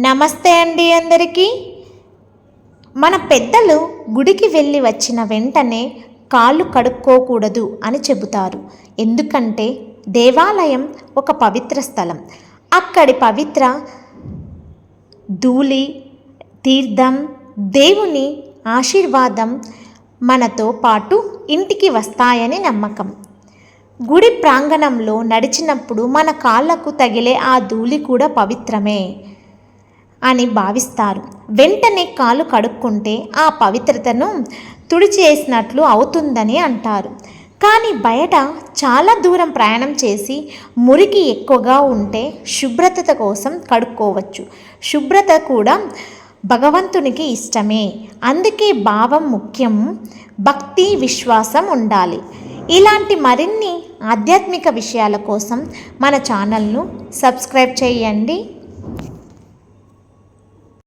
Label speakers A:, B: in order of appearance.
A: నమస్తే అండి అందరికీ. మన పెద్దలు గుడికి వెళ్ళి వచ్చిన వెంటనే కాళ్ళు కడుక్కోకూడదు అని చెబుతారు. ఎందుకంటే దేవాలయం ఒక పవిత్ర స్థలం. అక్కడి పవిత్ర ధూళి, తీర్థం, దేవుని ఆశీర్వాదం మనతో పాటు ఇంటికి వస్తాయని నమ్మకం. గుడి ప్రాంగణంలో నడిచినప్పుడు మన కాళ్ళకు తగిలే ఆ ధూళి కూడా పవిత్రమే అని భావిస్తారు. వెంటనే కాలు కడుక్కుంటే ఆ పవిత్రతను తుడిచేసినట్లు అవుతుందని అంటారు. కానీ బయట చాలా దూరం ప్రయాణం చేసి మురికి ఎక్కువగా ఉంటే శుభ్రత కోసం కడుక్కోవచ్చు. శుభ్రత కూడా భగవంతునికి ఇష్టమే. అందుకే భావం ముఖ్యం, భక్తి విశ్వాసం ఉండాలి. ఇలాంటి మరిన్ని ఆధ్యాత్మిక విషయాల కోసం మన ఛానల్ను సబ్స్క్రైబ్ చేయండి.